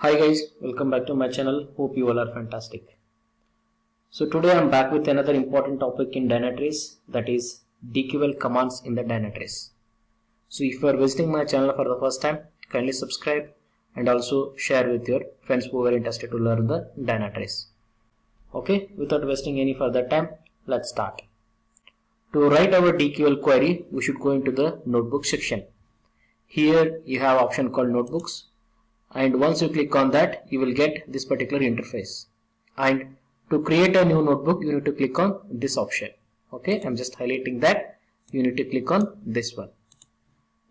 Hi guys, welcome back to my channel. Hope you all are fantastic. So today I'm back with another important topic in Dynatrace, that is DQL commands in the Dynatrace. So if you are visiting my channel for the first time, kindly subscribe and also share with your friends who are interested to learn the Dynatrace. Okay, without wasting any further time, let's start. To write our DQL query, we should go into the notebook section. Here you have option called notebooks. And once you click on that, you will get this particular interface. And to create a new notebook, you need to click on this option. Okay, I'm just highlighting that. You need to click on this one.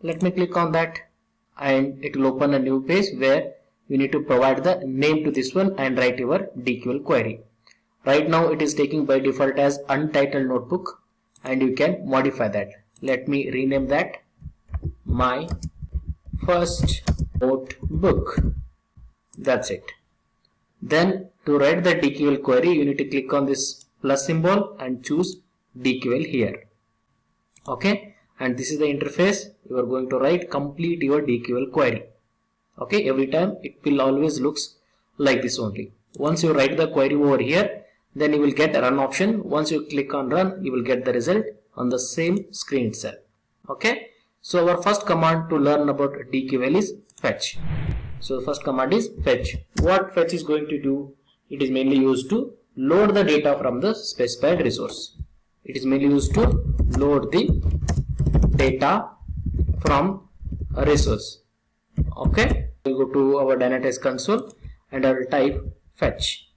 Let me click on that and it will open a new page where you need to provide the name to this one and write your DQL query. Right now it is taking by default as untitled notebook and you can modify that. Let me rename that my first notebook. That's it. Then to write the DQL query, you need to click on this plus symbol and choose DQL here. Okay, and this is the interface. You are going to write complete your DQL query. Okay, every time it will always looks like this only. Once you write the query over here, then you will get a run option. Once you click on run, you will get the result on the same screen itself. Okay, so our first command to learn about DQL is fetch. So the first command is fetch. What fetch is going to do? It is mainly used to load the data from the specified resource. It is mainly used to load the data from a resource. Okay, we will go to our Dynatrace console and I will type fetch.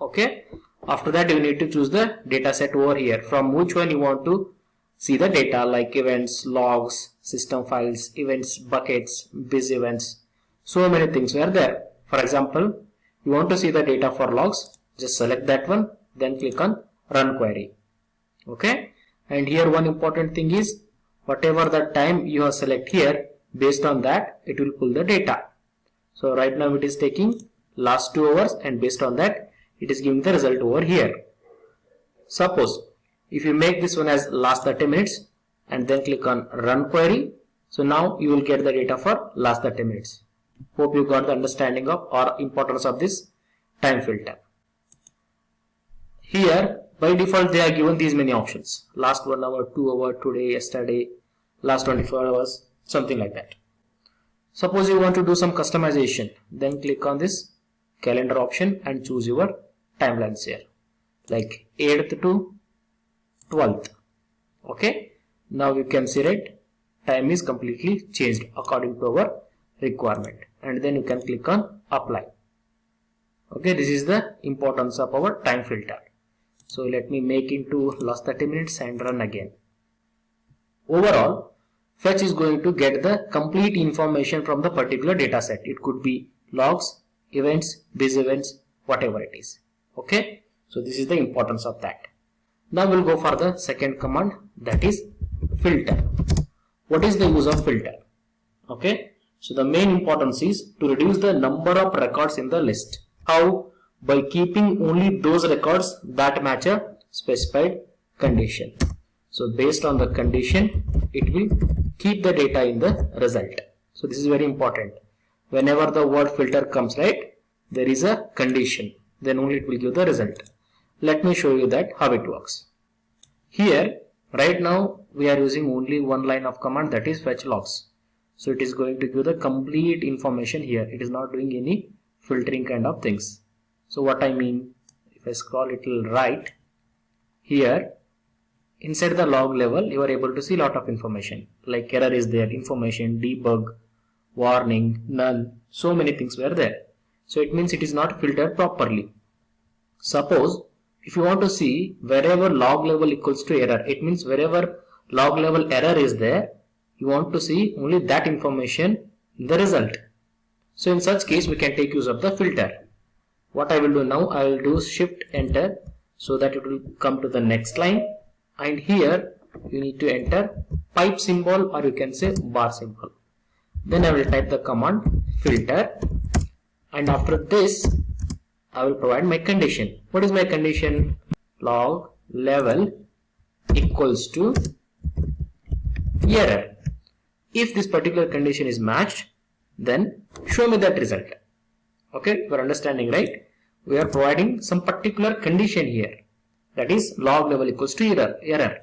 Okay, after that you need to choose the data set over here from which one you want to see the data, like events, logs, system files, events, buckets, biz events. So many things were there. For example, you want to see the data for logs, just select that one, then click on run query. Okay, and here one important thing is whatever the time you have select here, based on that it will pull the data. So right now it is taking last 2 hours and based on that it is giving the result over here. Suppose if you make this one as last 30 minutes and then click on run query, so now you will get the data for last 30 minutes. Hope you got the understanding of or importance of this time filter. Here by default they are given these many options: last 1 hour, 2 hour, today, yesterday, last 24 hours, something like that. Suppose you want to do some customization, then click on this calendar option and choose your timelines here, like 8th to 12th. Okay, now you can see right, time is completely changed according to our requirement, and then you can click on apply. Okay, this is the importance of our time filter. So let me make into last 30 minutes and run again. Overall, fetch is going to get the complete information from the particular data set. It could be logs, events, biz events, whatever it is. Okay, so this is the importance of that. Now we'll go for the second command, that is filter. What is the use of filter? Okay, so the main importance is to reduce the number of records in the list. How? By keeping only those records that match a specified condition. So based on the condition, it will keep the data in the result. So this is very important. Whenever the word filter comes, right, there is a condition, then only it will give the result. Let me show you that how it works. Here right now we are using only one line of command, that is fetch logs. So it is going to give the complete information here. It is not doing any filtering kind of things. So what I mean, if I scroll it will right, here inside the log level you are able to see lot of information, like error is there, information, debug, warning, null, so many things were there. So it means it is not filtered properly. Suppose if you want to see wherever log level equals to error, it means wherever log level error is there, you want to see only that information in the result. So in such case we can take use of the filter. What I will do now, I will do shift enter so that it will come to the next line, and here you need to enter pipe symbol or you can say bar symbol. Then I will type the command filter, and after this I will provide my condition. What is my condition? Log level equals to error. If this particular condition is matched, then show me that result. Okay, we're understanding, right? We are providing some particular condition here, that is log level equals to error.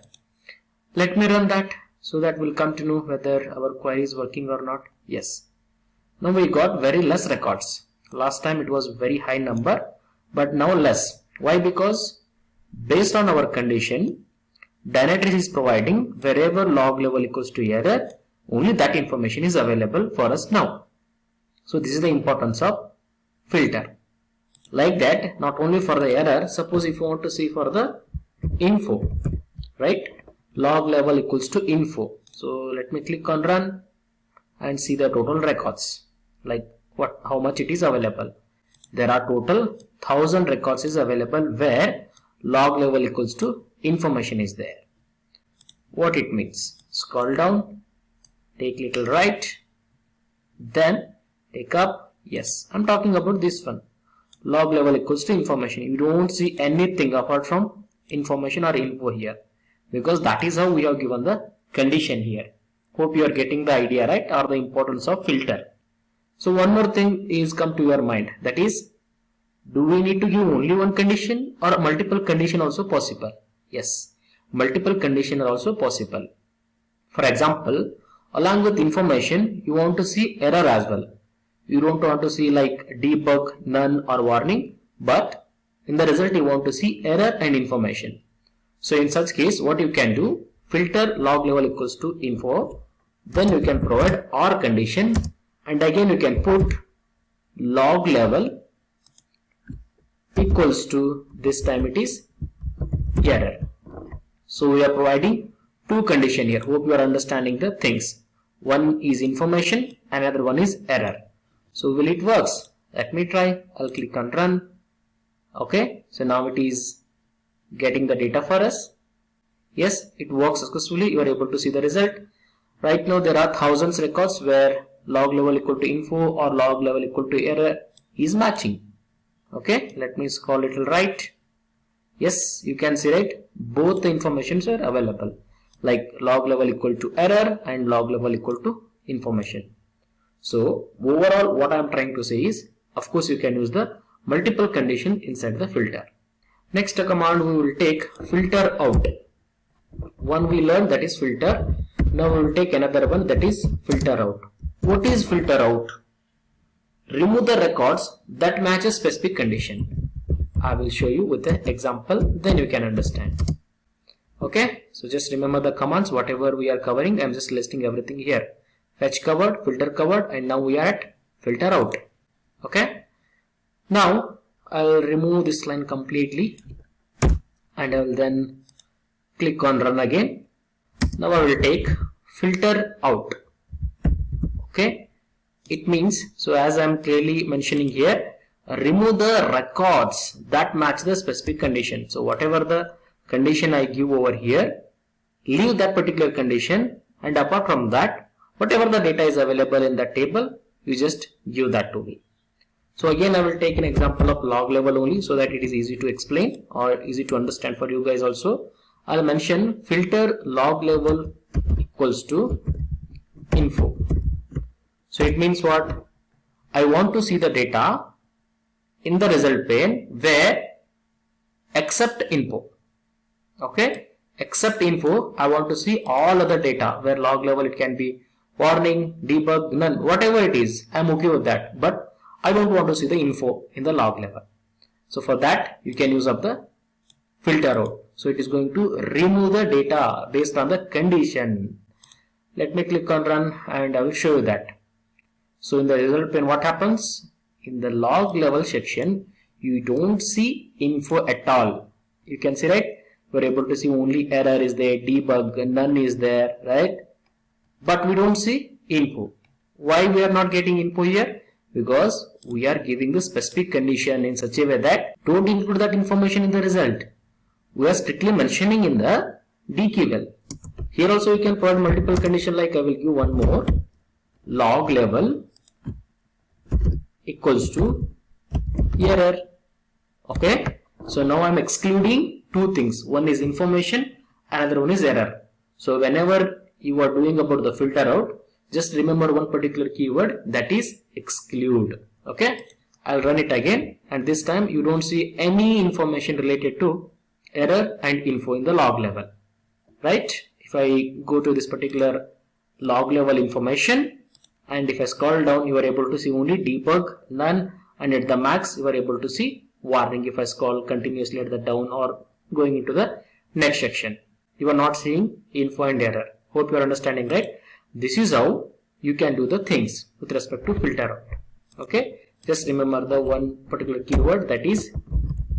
Let me run that so that we'll come to know whether our query is working or not. Yes. Now we got very less records. Last time it was very high number, but now less. Why? Because based on our condition, Dynatrace is providing wherever log level equals to error, only that information is available for us now. So this is the importance of filter. Like that, not only for the error, suppose if you want to see for the info, right? Log level equals to info. So let me click on run and see the total records, like how much it is available. There are total 1000 records is available where log level equals to information is there. What it means? Scroll down, take little right, then take up. Yes, I'm talking about this one. Log level equals to information. You don't see anything apart from information or info here, because that is how we have given the condition here. Hope you are getting the idea, right? Or the importance of filter. So one more thing is come to your mind, that is, do we need to give only one condition or multiple condition also possible? Yes, multiple condition are also possible. For example, along with information, you want to see error as well. You don't want to see like debug, none or warning, but in the result you want to see error and information. So in such case, what you can do, filter log level equals to info, then you can provide or condition, and again you can put log level equals to, this time it is error. So we are providing two condition here. Hope you are understanding the things. One is information, another one is error. So will it works? Let me try. I'll click on run. Okay, so now it is getting the data for us. Yes, it works successfully. You are able to see the result. Right now there are thousands records where log level equal to info or log level equal to error is matching. Okay, let me scroll a little right. Yes, you can see, right, both the informations are available, like log level equal to error and log level equal to information. So overall what I am trying to say is, of course you can use the multiple condition inside the filter. Next command we will take filter out. One we learned, that is filter. Now we will take another one, that is filter out. What is filter out? Remove the records that match a specific condition. I will show you with an example, then you can understand. Okay, so just remember the commands, whatever we are covering. I am just listing everything here. Fetch covered, filter covered, and now we are at filter out. Okay, now I will remove this line completely and I will then click on run again. Now I will take filter out. Okay, it means, so as I am clearly mentioning here, remove the records that match the specific condition. So whatever the condition I give over here, leave that particular condition, and apart from that, whatever the data is available in that table, you just give that to me. So again I will take an example of log level only so that it is easy to explain or easy to understand for you guys also. I'll mention filter log level equals to info. So it means what? I want to see the data in the result pane where except info. Okay, except info, I want to see all other data where log level it can be warning, debug, none, whatever it is, I'm okay with that, but I don't want to see the info in the log level. So for that you can use up the filter out. So it is going to remove the data based on the condition. Let me click on run and I will show you that. So in the result pane what happens? In the log level section you don't see info at all. You can see, right, we're able to see only error is there, debug, none is there, right, but we don't see info. Why we are not getting info here? Because we are giving the specific condition in such a way that don't include that information in the result. We are strictly mentioning in the DQL. Here also you can provide multiple condition, like I will give one more, log level equals to error. Okay, so now I am excluding two things. One is information, another one is error. So whenever you are doing about the filter out, just remember one particular keyword, that is exclude. Okay, I'll run it again, and this time you don't see any information related to error and info in the log level, right? If I go to this particular log level information, and if I scroll down, you are able to see only debug, none, and at the max you are able to see warning if I scroll continuously at the down or going into the next section. You are not seeing info and error. Hope you are understanding, right? This is how you can do the things with respect to filter out. Okay, just remember the one particular keyword, that is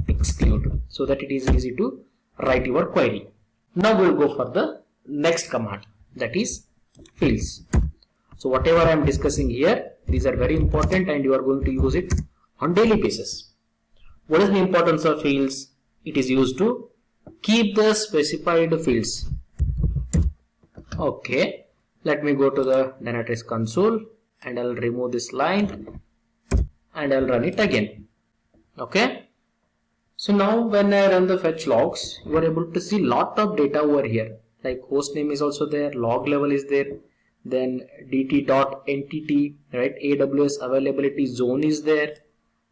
exclude, so that it is easy to write your query. Now we will go for the next command, that is fields. So whatever I am discussing here, these are very important and you are going to use it on daily basis. What is the importance of fields? It is used to keep the specified fields. Okay, let me go to the Dynatrace console and I'll remove this line and I'll run it again. Okay, so now when I run the fetch logs, you are able to see lot of data over here, like host name is also there, log level is there, then dt.entity, right, AWS availability zone is there.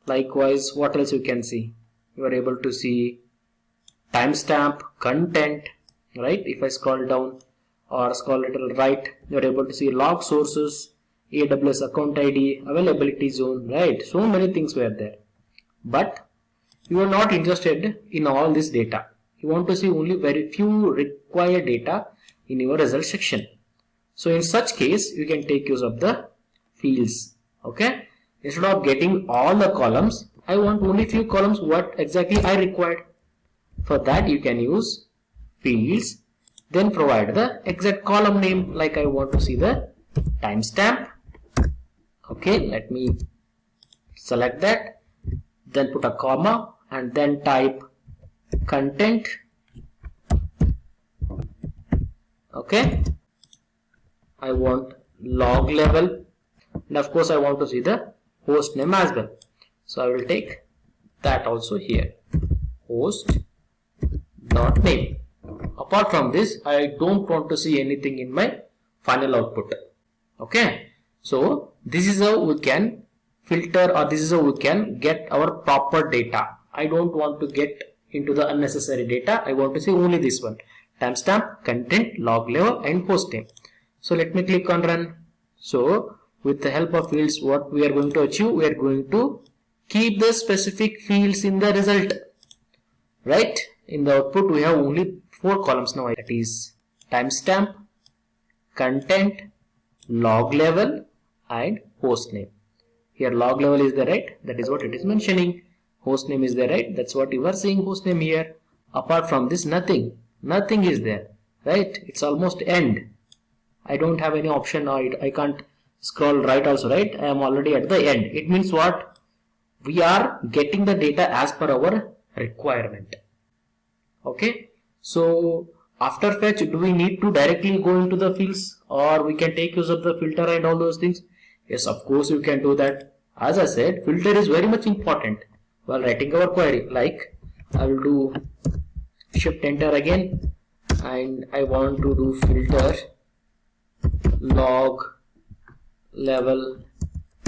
Likewise, what else you can see? You are able to see timestamp, content, right? If I scroll down or scroll a little right, you are able to see log sources, AWS account ID, availability zone, right? So many things were there. But you are not interested in all this data. You want to see only very few required data in your result section. So in such case, you can take use of the fields. Okay, instead of getting all the columns, I want only few columns what exactly I required. For that you can use fields, then provide the exact column name, like I want to see the timestamp. Okay, let me select that, then put a comma and then type content. Okay, I want log level, and of course I want to see the host name as well. So I will take that also here, host dot name. Apart from this, I don't want to see anything in my final output. Okay, so this is how we can filter, or this is how we can get our proper data. I don't want to get into the unnecessary data. I want to see only this one, timestamp, content, log level and host name. So let me click on run. So with the help of fields, what we are going to achieve, we are going to keep the specific fields in the result, right? In the output we have only 4 columns now, that is timestamp, content, log level and host name. Here log level is there, right? That is what it is mentioning. Host name is there, right? That's what you are seeing, host name here. Apart from this, nothing is there, right? It's almost end. I don't have any option, or I can't scroll right also, right? I am already at the end. It means what? We are getting the data as per our requirement. Okay, so after fetch, do we need to directly go into the fields, or we can take use of the filter and all those things? Yes, of course you can do that. As I said, filter is very much important while writing our query. Like I will do shift enter again, and I want to do filter log level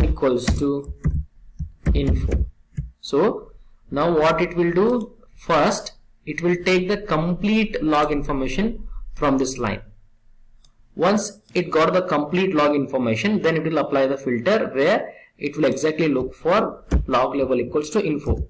equals to info. So now what it will do, first it will take the complete log information from this line. Once it got the complete log information, then it will apply the filter where it will exactly look for log level equals to info.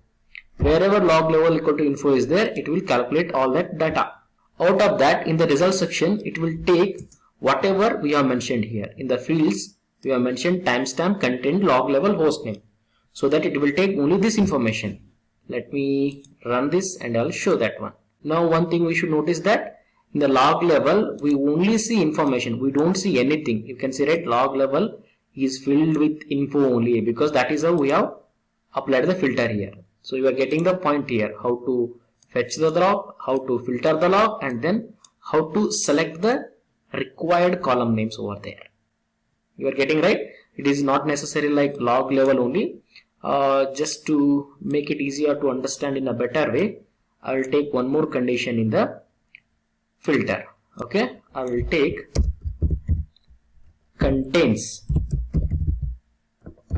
Wherever log level equal to info is there, it will calculate all that data. Out of that, in the result section, it will take whatever we have mentioned here. In the fields, we have mentioned timestamp, content, log level, host name. So that it will take only this information. Let me run this and I'll show that one. Now one thing we should notice, that in the log level, we only see information. We don't see anything. You can see, right, log level is filled with info only, because that is how we have applied the filter here. So you are getting the point here, how to fetch the log, how to filter the log, and then how to select the required column names over there. You are getting, right? It is not necessary like log level only. Just to make it easier to understand in a better way, I will take one more condition in the filter. Okay, I will take contains.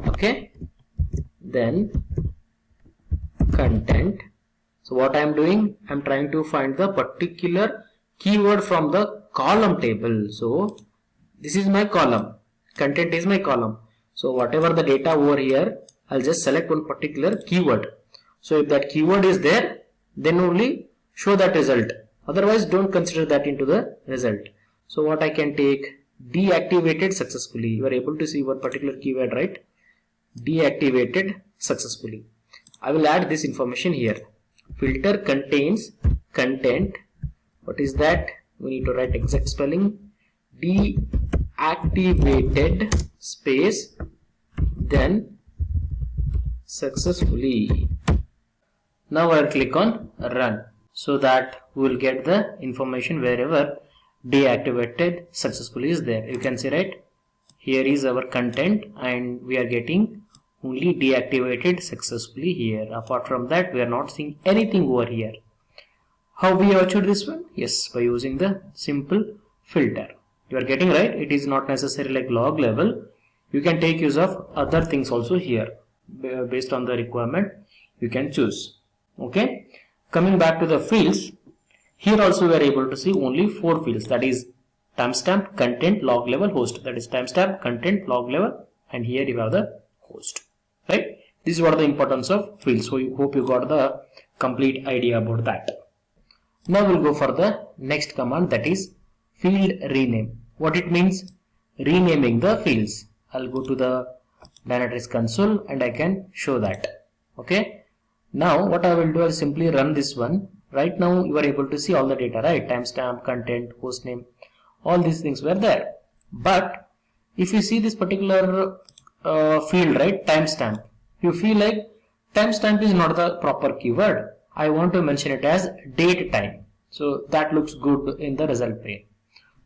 Okay, then content. So what I am doing, I am trying to find the particular keyword from the column table. So this is my column, content is my column. So whatever the data over here, I'll just select one particular keyword. So if that keyword is there, then only show that result. Otherwise, don't consider that into the result. So what I can take, deactivated successfully. You are able to see one particular keyword, right? Deactivated successfully. I will add this information here. Filter contains content. What is that? We need to write exact spelling. Deactivated space, then successfully. Now I will click on run, so that we will get the information wherever deactivated successfully is there. You can see, right? Here is our content and we are getting only deactivated successfully here. Apart from that, we are not seeing anything over here. How we achieve this one? Yes, by using the simple filter. You are getting, right? It is not necessary like log level. You can take use of other things also here. Based on the requirement, you can choose. Okay. Coming back to the fields, here also we are able to see only 4 fields. That is timestamp, content, log level, host. That is timestamp, content, log level, and here you have the host. Right? This is what the importance of fields. So I hope you got the complete idea about that. Now we'll go for the next command, that is field rename. What it means? Renaming the fields. I'll go to the Dynatrace console and I can show that. Okay. Now what I will do is simply run this one. Right now you are able to see all the data, right? Timestamp, content, hostname, all these things were there. But if you see this particular field, right, timestamp, you feel like timestamp is not the proper keyword. I want to mention it as date time. So that looks good in the result pane.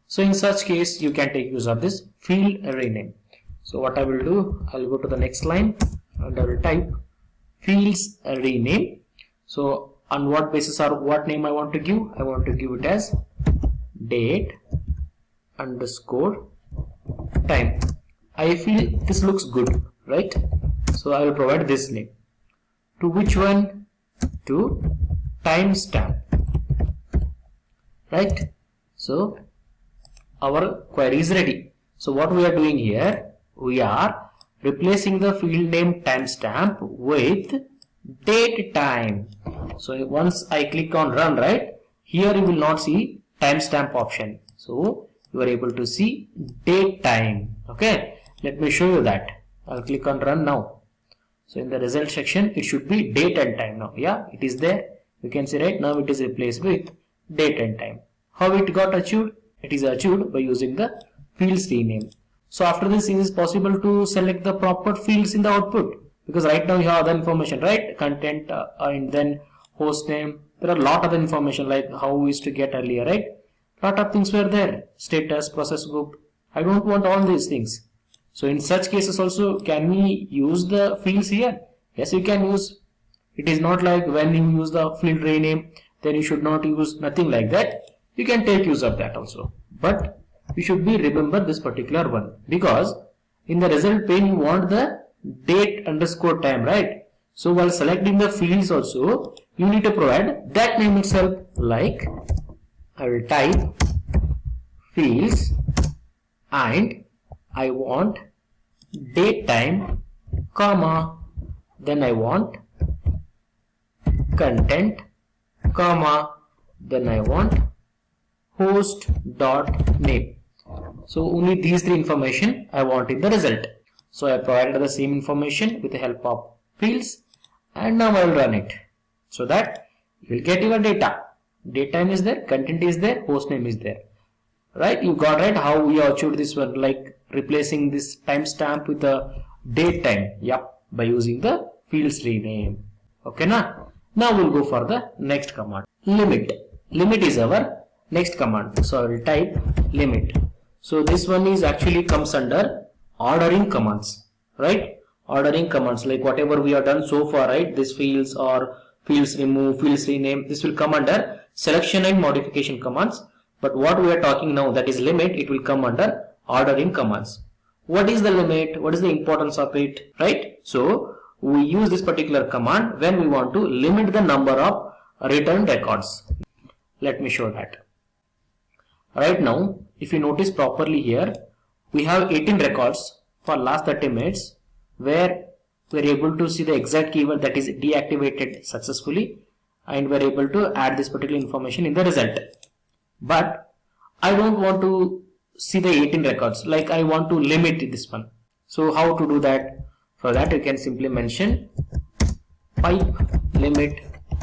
So in such case, you can take use of this field rename. So what I will do, I will go to the next line and I will type fields rename. So on what basis or what name I want to give? I want to give it as date underscore time. I feel this looks good, right? So I will provide this name. To which one? To timestamp, right? So our query is ready. So what we are doing here, we are replacing the field name timestamp with date time. So once I click on run, right, here you will not see timestamp option. So you are able to see date time. Okay, let me show you that. I'll click on run now. So in the result section, it should be date and time now. Yeah, it is there. You can see right now it is replaced with date and time. How it got achieved? It is achieved by using the fields rename. So after this, it is possible to select the proper fields in the output, because right now you have other information, right? Content and then host name. There are a lot of information like how we used to get earlier, right? Lot of things were there. Status, process group. I don't want all these things. So in such cases also, can we use the fields here? Yes, you can use. It is not like when you use the field rename, then you should not use nothing like that. You can take use of that also. But you should remember this particular one, because in the result pane you want the date underscore time, right? So while selecting the fields also, you need to provide that name itself. Like I will type fields and I want date time, comma, then I want content, comma, then I want host dot name. So only these 3 information I want in the result. So I provided the same information with the help of fields, and now I will run it, so that you will get your data. Date time is there, content is there, host name is there. Right? You got right how we achieved this one, like replacing this timestamp with the date time. Yep, by using the fields rename. Okay, now we'll go for the next command. Limit. Limit is our next command. So I will type limit. So this one is actually comes under ordering commands, right? Ordering commands, like whatever we have done so far, right? This fields or fields remove, fields rename, this will come under selection and modification commands. But what we are talking now, that is limit, it will come under ordering commands. What is the limit? What is the importance of it, right? So we use this particular command when we want to limit the number of returned records. Let me show that. Right now, if you notice properly here, we have 18 records for last 30 minutes where we are able to see the exact keyword that is deactivated successfully, and we are able to add this particular information in the result. But I don't want to see the 18 records, like I want to limit this one. So how to do that? For that you can simply mention pipe limit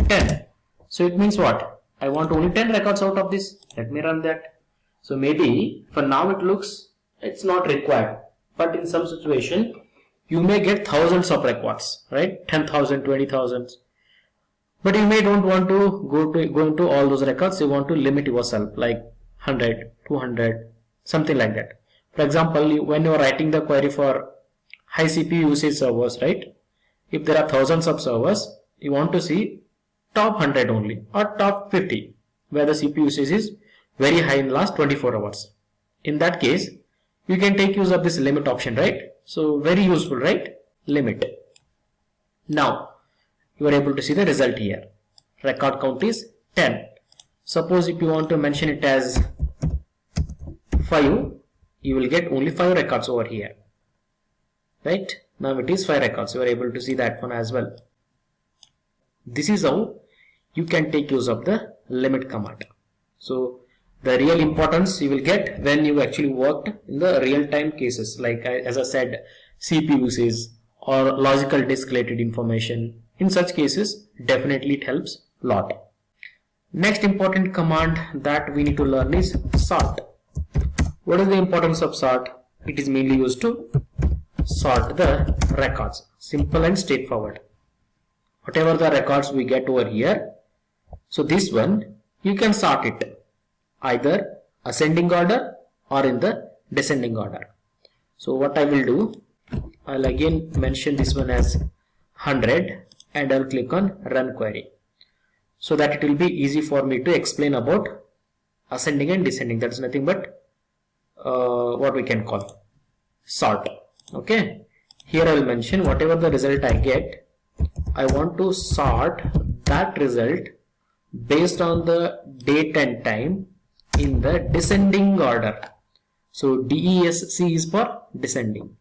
10. So it means what? I want only 10 records out of this. Let me run that. So maybe for now it looks it's not required, but in some situation you may get thousands of records, right? 10,000, 20,000. But you may don't want to go into all those records. You want to limit yourself, like 100, 200, something like that. For example, when you are writing the query for high CPU usage servers, right? If there are thousands of servers, you want to see top 100 only or top 50 where the CPU usage is very high in last 24 hours. In that case, you can take use of this limit option, right? So very useful, right? Limit. Now you are able to see the result here. Record count is 10. Suppose if you want to mention it as 5, you will get only 5 records over here, right? Now it is 5 records. You are able to see that one as well. This is how you can take use of the limit command. So the real importance you will get when you actually worked in the real-time cases, like as I said, CPU usage or logical disk related information. In such cases, definitely it helps a lot. Next important command that we need to learn is sort. What is the importance of sort? It is mainly used to sort the records. Simple and straightforward. Whatever the records we get over here, so this one you can sort it either ascending order or in the descending order. So what I will do, I'll again mention this one as 100 and I'll click on run query, so that it will be easy for me to explain about ascending and descending. That's nothing but what we can call sort. Okay, here I will mention whatever the result I get, I want to sort that result based on the date and time in the descending order. So DESC is for descending.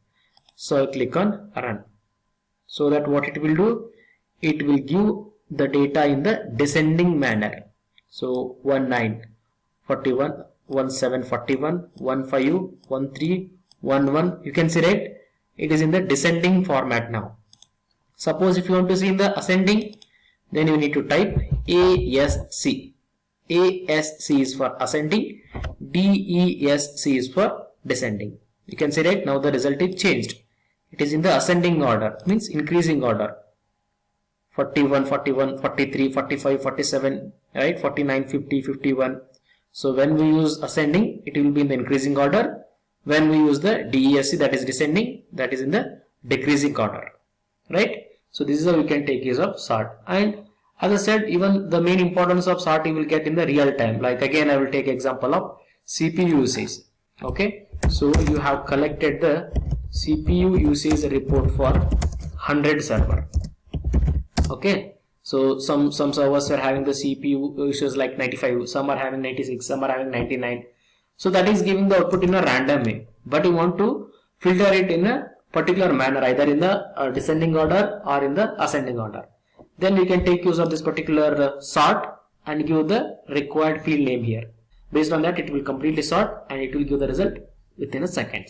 So I click on run, so that what it will do, it will give the data in the descending manner. So 19, 41, 17, 41, 15, 13, 11, you can see, right? It is in the descending format now. Suppose if you want to see in the ascending, then you need to type ASC. ASC is for ascending, DESC is for descending. You can see, right? Now the result is changed. It is in the ascending order, means increasing order. 41, 41, 43, 45, 47, right? 49, 50, 51. So when we use ascending, it will be in the increasing order. When we use the DESC, that is descending, that is in the decreasing order, right? So this is how we can take use of sort. And as I said, even the main importance of sort you will get in the real time. Like again, I will take example of CPU usage. Okay, so you have collected the CPU usage report for 100 server. Okay, so some servers are having the CPU usage like 95, some are having 96, some are having 99. So that is giving the output in a random way, but you want to filter it in a particular manner, either in the descending order or in the ascending order. Then we can take use of this particular sort and give the required field name here. Based on that, it will completely sort and it will give the result within a second.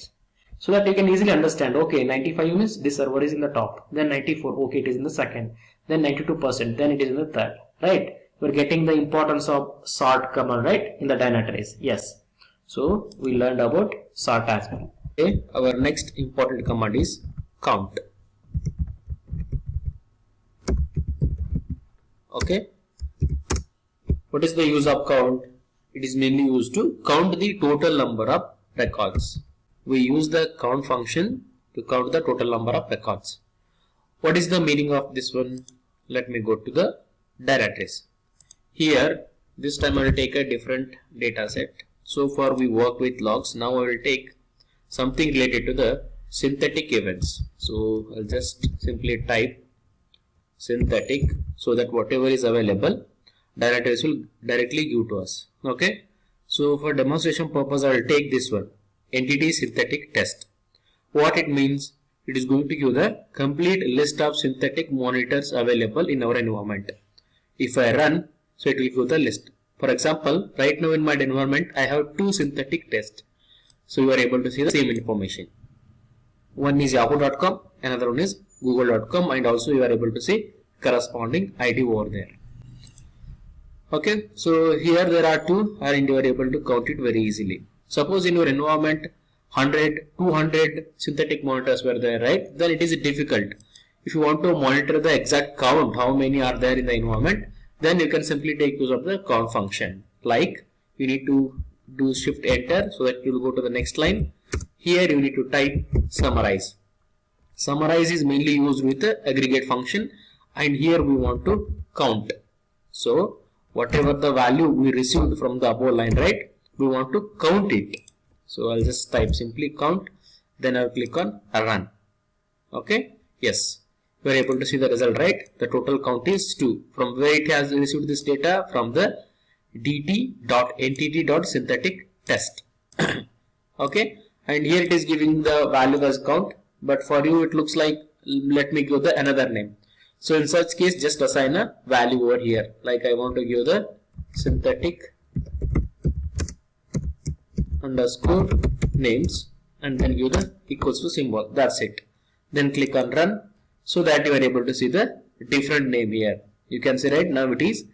So that you can easily understand, okay, 95 means this server is in the top, then 94, okay, it is in the second, then 92%, then it is in the third, right? We're getting the importance of sort command, right, in the Dynatrace. Yes. So we learned about sort as well. Okay, our next important command is count. Okay, what is the use of count? It is mainly used to count the total number of records. We use the count function to count the total number of records. What is the meaning of this one? Let me go to the Dynatrace. Here, this time I will take a different data set. So far we work with logs. Now I will take something related to the synthetic events. So I'll just simply type synthetic so that whatever is available, Dynatrace will directly give to us. Okay. So for demonstration purpose, I will take this one, entity synthetic test. What it means, it is going to give the complete list of synthetic monitors available in our environment. If I run, so it will give the list. For example, right now in my environment, I have 2 synthetic tests. So you are able to see the same information. One is yahoo.com, another one is google.com, and also you are able to see corresponding ID over there. Okay, so here there are 2 and you are able to count it very easily. Suppose in your environment 100, 200 synthetic monitors were there, right? Then it is difficult. If you want to monitor the exact count, how many are there in the environment, then you can simply take use of the count function. Like you need to do shift enter so that you will go to the next line. Here you need to type summarize. Summarize is mainly used with the aggregate function, and here we want to count. So whatever the value we received from the above line, right, we want to count it. So I'll just type simply count, then I'll click on run. Okay, yes, you are able to see the result, right? The total count is 2. From where it has received this data? From the dt.entity.synthetic test. Okay, and here it is giving the value as count, but for you it looks like, let me give the another name. So in such case, just assign a value over here. Like I want to give the synthetic underscore names and then give the equals to symbol. That's it. Then click on run so that you are able to see the different name here. You can see right now it is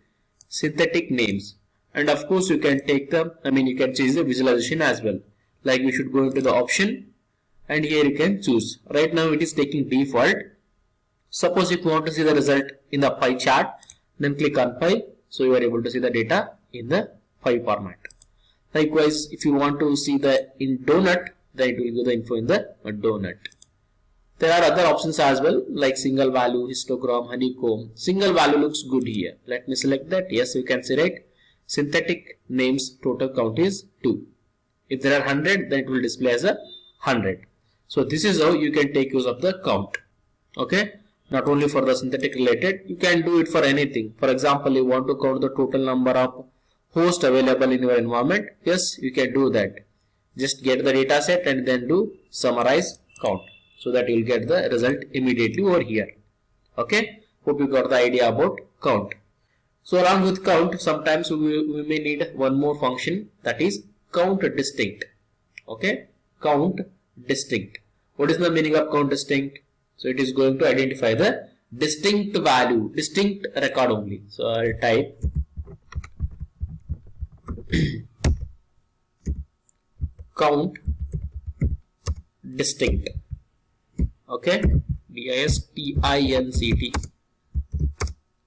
synthetic names. And of course you can take the, you can change the visualization as well. Like you should go into the option and here you can choose. Right now it is taking default. Suppose if you want to see the result in the pie chart, then click on pie. So you are able to see the data in the pie format. Likewise, if you want to see the in donut, then it will give the info in the donut. There are other options as well, like single value, histogram, honeycomb. Single value looks good here. Let me select that. Yes, you can see right. Synthetic names total count is 2. If there are 100, then it will display as a 100. So this is how you can take use of the count. Okay. Not only for the synthetic related, you can do it for anything. For example, you want to count the total number of hosts available in your environment. Yes, you can do that. Just get the data set and then do summarize count so that you will get the result immediately over here. Okay. Hope you got the idea about count. So along with count, sometimes we may need one more function, that is count distinct. Okay. Count distinct. What is the meaning of count distinct? So it is going to identify the distinct value, distinct record only. So I'll type count distinct. Okay, DISTINCT.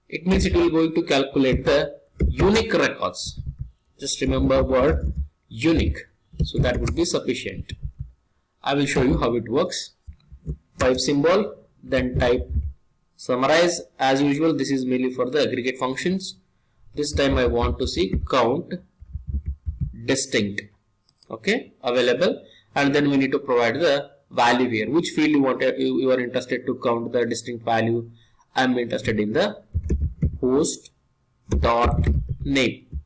It means it will going to calculate the unique records. Just remember word unique. So that would be sufficient. I will show you how it works. Pipe symbol, then type summarize. As usual, this is mainly for the aggregate functions. This time I want to see count distinct. Okay, available, and then we need to provide the value here. Which field you are interested to count the distinct value? I am interested in the host dot name.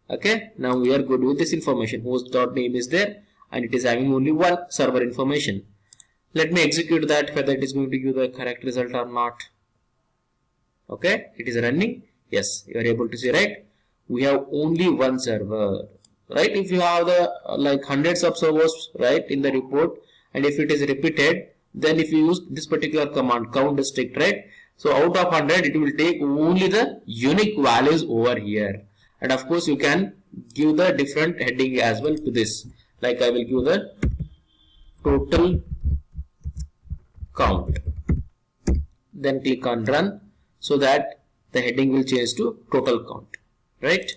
Okay, now we are good with this information. Host dot name is there and it is having only one server information. Let me execute that, whether it is going to give the correct result or not. Okay, it is running. Yes, you are able to see, right? We have only one server, right? If you have the like hundreds of servers, right, in the report, and if it is repeated, then if you use this particular command count distinct, right? So out of 100, it will take only the unique values over here. And of course, you can give the different heading as well to this. Like I will give the total count. Then click on run so that the heading will change to total count, right?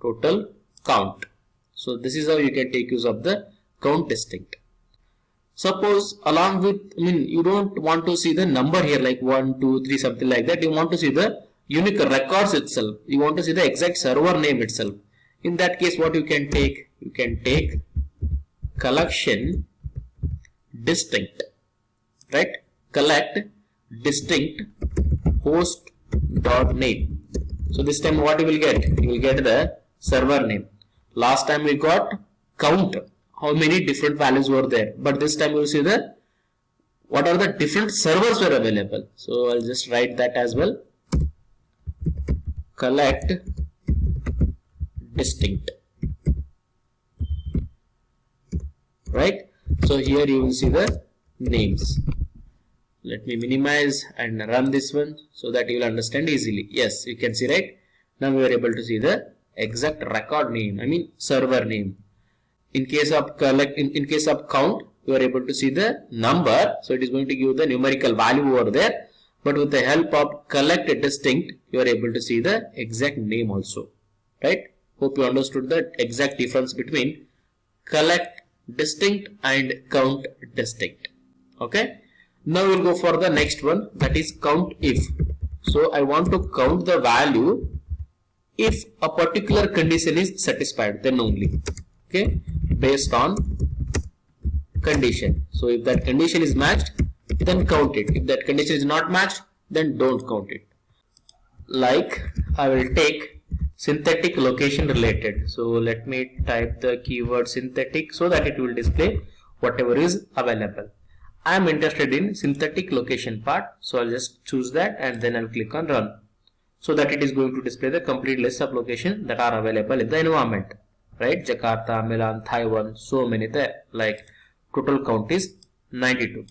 Total count. So this is how you can take use of the count distinct. Suppose along with, you don't want to see the number here like 1, 2, 3, something like that. You want to see the unique records itself. You want to see the exact server name itself. In that case, what you can take? You can take collection distinct, right? Collect distinct host dot name. So this time what you will get? You will get the server name. Last time we got count, how many different values were there, but this time you will see the what are the different servers were available. So I'll just write that as well. Collect distinct, right? So here you will see the names. Let me minimize and run this one so that you will understand easily. Yes, you can see, right? Now we are able to see the exact record name, I mean server name. In case of in case of count, you are able to see the number, so it is going to give the numerical value over there. But with the help of collect distinct, you are able to see the exact name also, right? Hope you understood the exact difference between collect distinct and count distinct. Okay. Now we'll go for the next one, that is count if. So I want to count the value if a particular condition is satisfied, then only. Okay, based on condition. So if that condition is matched, then count it. If that condition is not matched, then don't count it. Like I will take synthetic location related. So let me type the keyword synthetic so that it will display whatever is available. I am interested in synthetic location part, so I'll just choose that and then I'll click on run, so that it is going to display the complete list of locations that are available in the environment, right? Jakarta, Milan, Taiwan, so many there. Like total count is 92.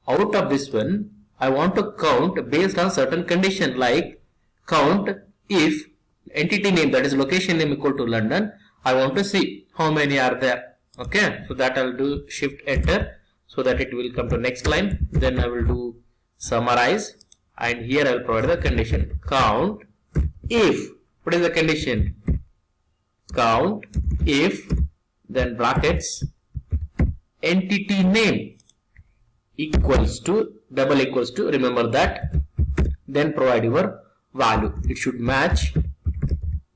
Out of this one, I want to count based on certain condition, like count if entity name, that is location name, equal to London. I want to see how many are there. Okay, so that I'll do shift enter so that it will come to next line. Then I will do summarize, and here I will provide the condition count if. What is the condition? Count if, then brackets, entity name equals to, double equals to, remember that, then provide your value. It should match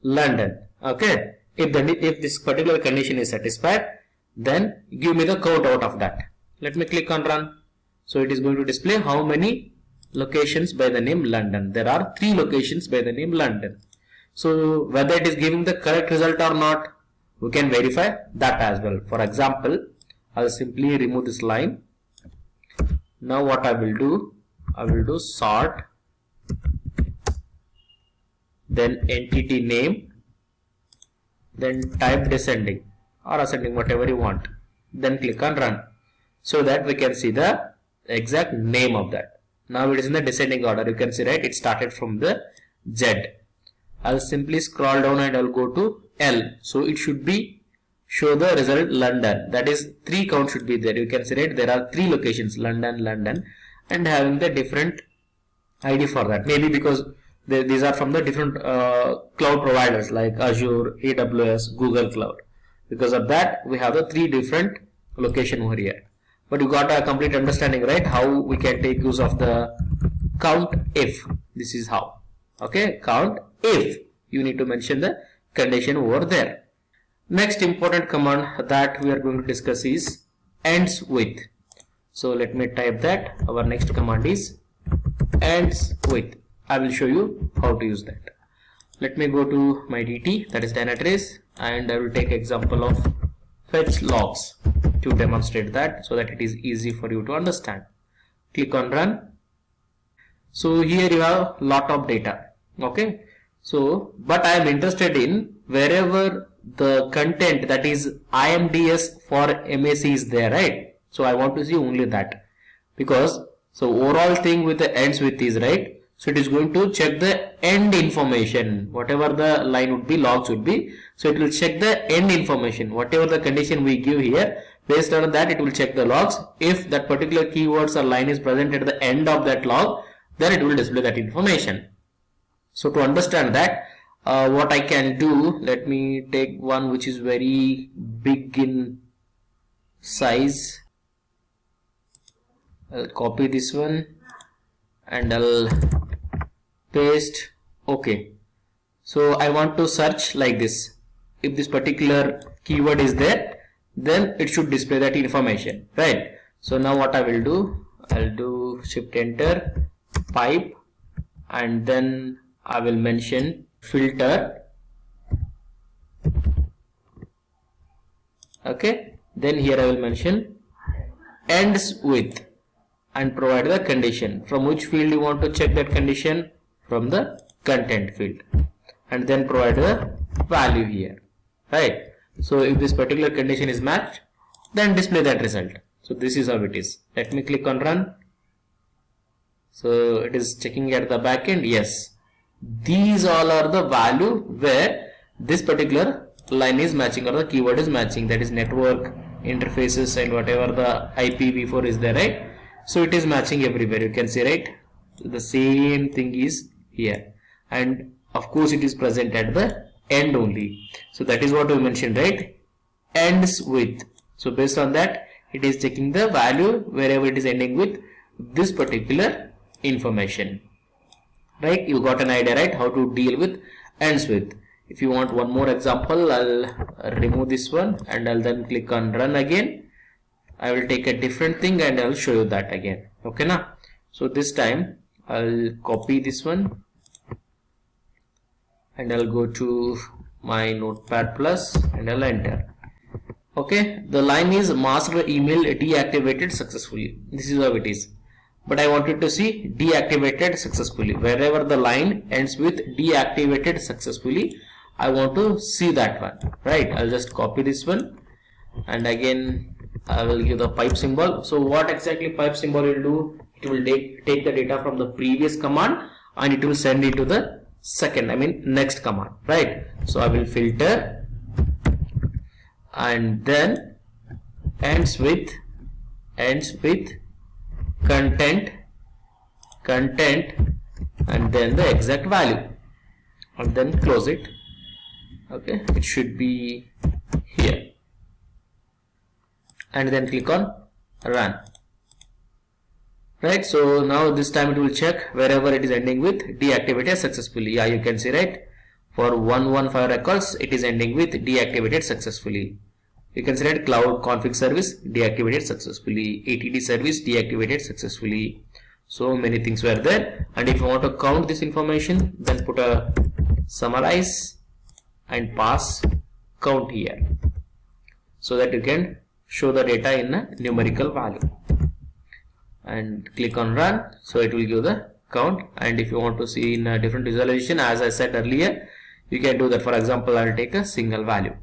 London. Okay, if this particular condition is satisfied, then give me the count out of that. Let me click on run. So it is going to display how many locations by the name London. There are 3 locations by the name London. So whether it is giving the correct result or not, we can verify that as well. For example, I will simply remove this line. Now what I will do sort, then entity name, then type descending or ascending, whatever you want, then click on run, so that we can see the exact name of that. Now it is in the descending order. You can see, right, it started from the Z. I'll simply scroll down and I'll go to L. So it should be show the result London. That is 3 count should be there. You can see, right, there are 3 locations London, and having the different ID for that. Maybe because these are from the different cloud providers like Azure, AWS, Google Cloud. Because of that, we have the 3 different location over here. But you got a complete understanding, right, how we can take use of the count if. This is how. Okay, count if. You need to mention the condition over there. Next important command that we are going to discuss is ends with. So let me type that. Our next command is ends with. I will show you how to use that. Let me go to my DT, that is Dynatrace, and I will take example of fetch logs to demonstrate that, so that it is easy for you to understand. Click on run. So here you have lot of data. Okay, so but I am interested in wherever the content, that is IMDS for MAC is there, right? So I want to see only that, because so overall thing with the ends with is, right, so it is going to check the end information, whatever the line would be, logs would be. So it will check the end information, whatever the condition we give here. Based on that, it will check the logs. If that particular keywords or line is present at the end of that log, then it will display that information. So to understand that, what I can do, let me take one which is very big in size. I'll copy this one and I'll paste. Okay, so I want to search like this. If this particular keyword is there, then it should display that information, right? So now what I will do, I'll do shift enter, pipe, and then I will mention filter. Okay, then here I will mention ends with and provide the condition. From which field you want to check that condition? From the content field, and then provide the value here, right? So if this particular condition is matched, then display that result. So this is how it is. Let me click on run. So it is checking at the backend. Yes, these all are the value where this particular line is matching or the keyword is matching, that is network, interfaces, and whatever the IPv4 is there, right? So it is matching everywhere. You can see, right? The same thing is here, and of course it is present at the end only. So that is what we mentioned, right? Ends with. So based on that, it is checking the value wherever it is ending with this particular information, right? You got an idea, right? How to deal with ends with. If you want one more example, I'll remove this one and I'll then click on run again. I will take a different thing and I'll show you that again. Okay, now. So this time I'll copy this one and I'll go to my notepad plus and I'll enter. Okay, the line is master email deactivated successfully. This is how it is. But I wanted to see deactivated successfully. Wherever the line ends with deactivated successfully, I want to see that one, right? I'll just copy this one and again I will give the pipe symbol. So what exactly pipe symbol will do? It will take the data from the previous command and it will send it to the next command, right? So I will filter and then ends with content and then the exact value and then close it. Okay, it should be here and then click on run, right? So now this time it will check wherever it is ending with deactivated successfully. Yeah, you can see, right? For 115 records it is ending with deactivated successfully. You can see that cloud config service deactivated successfully, ATD service deactivated successfully. So many things were there, and if you want to count this information, then put a summarize and pass count here so that you can show the data in a numerical value and click on run. So it will give the count, and if you want to see in a different visualization, as I said earlier, you can do that. For example, I'll take a single value,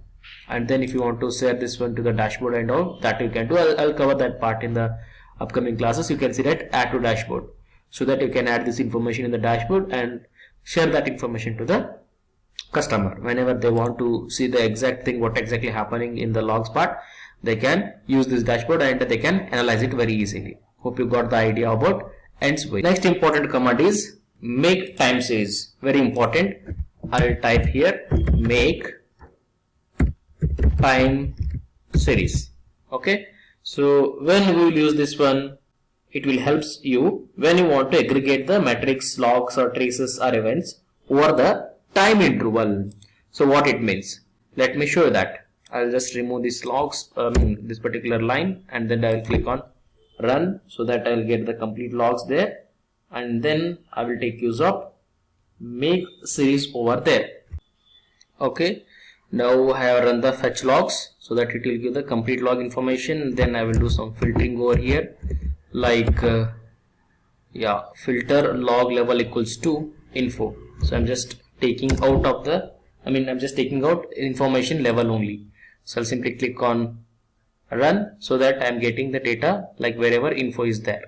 and then if you want to share this one to the dashboard and all, that you can do. I'll cover that part in the upcoming classes. You can see that add to dashboard, so that you can add this information in the dashboard and share that information to the customer. Whenever they want to see the exact thing, what exactly happening in the logs part, they can use this dashboard and they can analyze it very easily. Hope you got the idea about ends with. Next important command is make time series. Very important. I'll type here make time series. Okay, so when we will use this one, it will help you when you want to aggregate the metrics, logs or traces or events over the time interval. So what it means, let me show you that. I'll just remove these logs, this particular line, and then I will click on run so that I will get the complete logs there, and then I will take use of make series over there. Okay, now I have run the fetch logs so that it will give the complete log information. Then I will do some filtering over here, like filter log level equals to info. So I'm just taking out of the I'm just taking out information level only. So I'll simply click on run so that I'm getting the data like wherever info is there.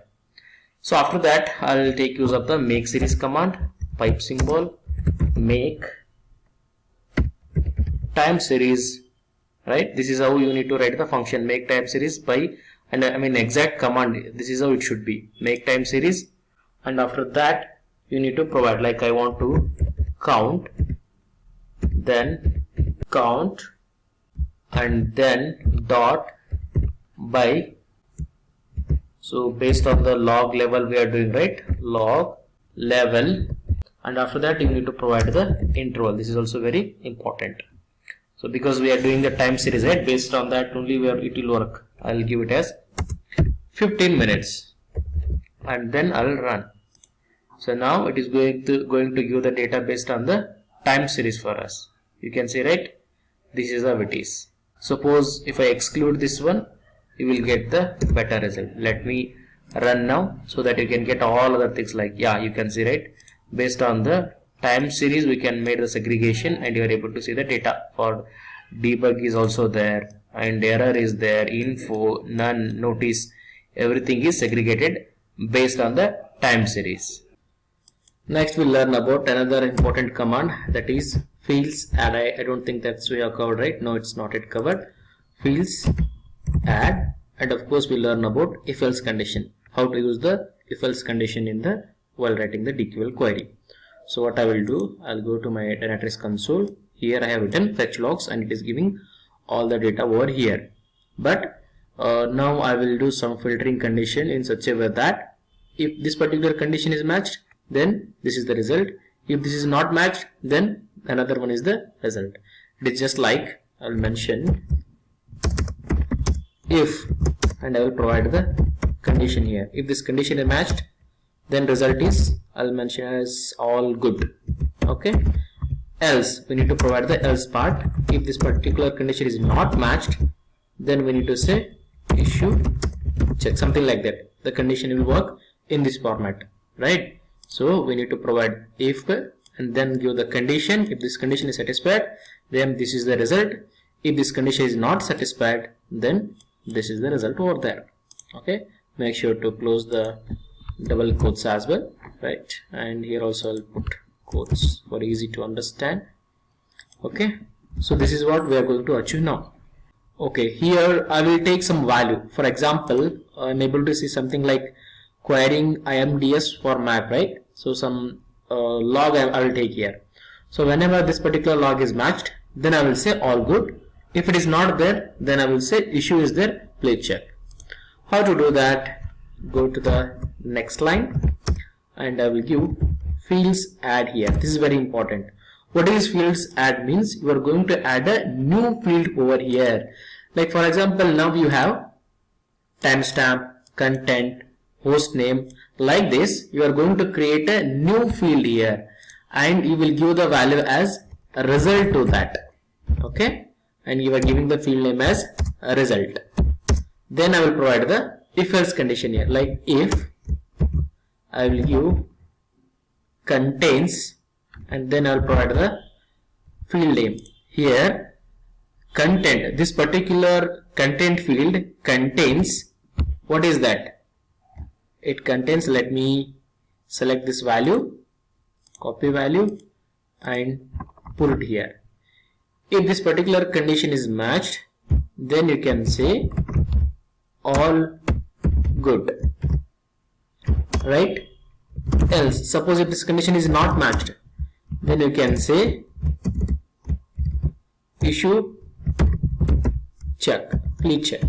So after that, I'll take use of the make series command, pipe symbol, make time series, right? This is how you need to write the function make time series by, and exact command. This is how it should be, make time series, and after that you need to provide, like I want to count, then count, and then dot by. So based on the log level we are doing, right? Log level, and after that you need to provide the interval. This is also very important. So because we are doing the time series, right? Based on that only where it will work. I'll give it as 15 minutes, and then I'll run. So now it is going to give the data based on the time series for us. You can see, right? This is how it is. Suppose if I exclude this one, you will get the better result. Let me run now so that you can get all other things like, yeah, you can see, right? Based on the time series we can make the segregation, and you are able to see the data. For debug is also there, and error is there, info, none, notice, everything is segregated based on the time series. Next we'll learn about another important command, that is fields add. I don't think that's we have covered, right? No, it's not yet covered. Fields add, and of course we'll learn about if else condition, how to use the if else condition in the while writing the DQL query. So what I will do, I'll go to my Dynatrace console. Here I have written fetch logs, and it is giving all the data over here. But now I will do some filtering condition in such a way that if this particular condition is matched, then this is the result. If this is not matched, then another one is the result. It is just like I'll mention if, and I will provide the condition here. If this condition is matched, then result is, I'll mention as all good. Okay. Else, we need to provide the else part. If this particular condition is not matched, then we need to say issue check, something like that. The condition will work in this format, right? So we need to provide if and then give the condition. If this condition is satisfied, then this is the result. If this condition is not satisfied, then this is the result over there. Okay. Make sure to close the double quotes as well, right? And here also I'll put quotes for easy to understand. Okay. So this is what we are going to achieve now. Okay. Here I will take some value. For example, I'm able to see something like querying IMDS for Mac, right? So some log I will take here. So whenever this particular log is matched, then I will say all good. If it is not there, then I will say issue is there, please check. How to do that? Go to the next line, and I will give fields add here. This is very important. What is fields add means? You are going to add a new field over here. Like for example, now you have timestamp, content, host name. Like this, you are going to create a new field here, and you will give the value as a result to that. Okay, and you are giving the field name as a result. Then I will provide the if else condition here, like if I will give contains, and then I will provide the field name here. Content, this particular content field contains, what is that? It contains, let me select this value, copy value, and put it here. If this particular condition is matched, then you can say all good, right? Else, suppose if this condition is not matched, then you can say issue check, please check.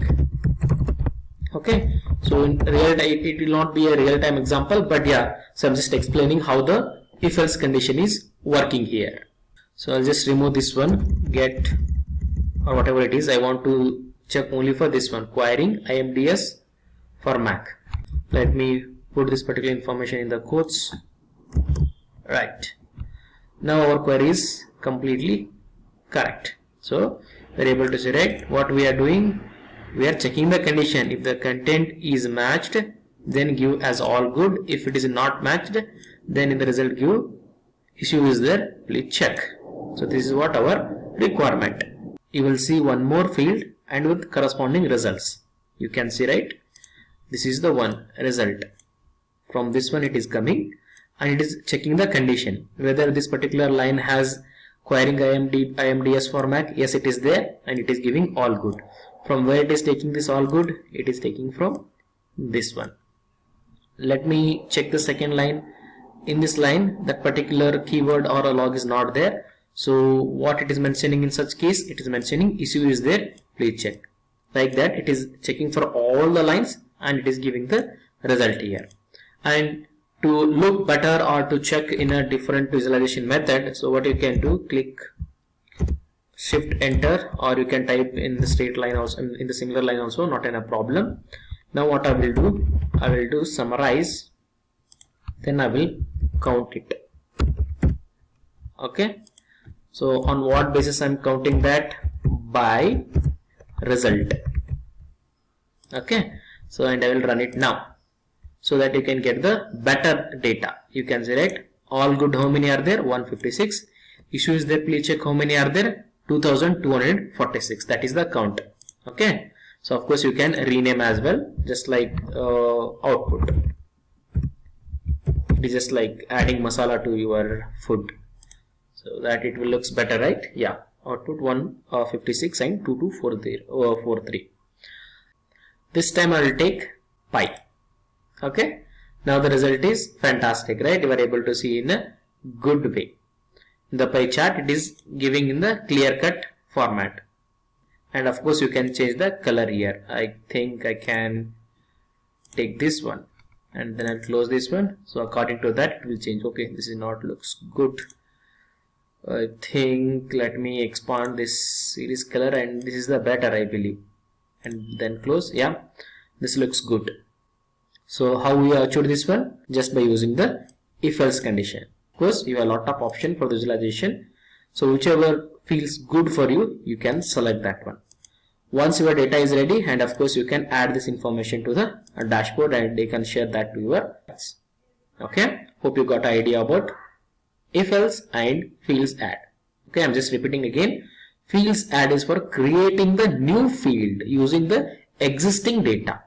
Okay, so in real time, it will not be a real-time example, but yeah, so I'm just explaining how the if-else condition is working here. So I'll just remove this one, get, or whatever it is. I want to check only for this one, querying IMDS for Mac. Let me put this particular information in the quotes. Right. Now our query is completely correct. So we're able to see, right, what we are doing. We are checking the condition. If the content is matched, then give as all good. If it is not matched, then in the result give issue is there, please check. So this is what our requirement. You will see one more field and with corresponding results. You can see, right, this is the one result. From this one it is coming, and it is checking the condition whether this particular line has querying IMDS for Mac. Yes, it is there, and it is giving all good. From where it is taking this all good? It is taking from this one. Let me check the second line. In this line, that particular keyword or a log is not there. So what it is mentioning in such case? It is mentioning issue is there, please check. Like that, it is checking for all the lines, and it is giving the result here. And to look better or to check in a different visualization method, so what you can do, click Shift Enter, or you can type in the straight line also, in the singular line also, not in a problem. Now what I will do, I will do summarize, then I will count it. Okay, so on what basis I am counting that? By result. Okay, so and I will run it now, so that you can get the better data. You can select all good, how many are there? 156. Issue is there, please check how many are there? 2246. That is the count. Okay, so of course you can rename as well, just like output. It is just like adding masala to your food, so that it will looks better, right? Yeah, output 156 and 2243. This time I will take pi. Okay, now the result is fantastic, right? You are able to see in a good way. In the pie chart, it is giving in the clear cut format, and of course you can change the color here. I think I can take this one and then I'll close this one, so according to that it will change. Okay, this is not looks good. I think let me expand this series color, and this is the better, I believe, and then close. Yeah, this looks good. So how we achieve this one? Just by using the if else condition. Of course you have a lot of option for visualization, so whichever feels good for you, you can select that one. Once your data is ready, and of course you can add this information to the dashboard, and they can share that to your friends. Okay, hope you got an idea about if else and fields add. Okay, I'm just repeating again. Fields add is for creating the new field using the existing data.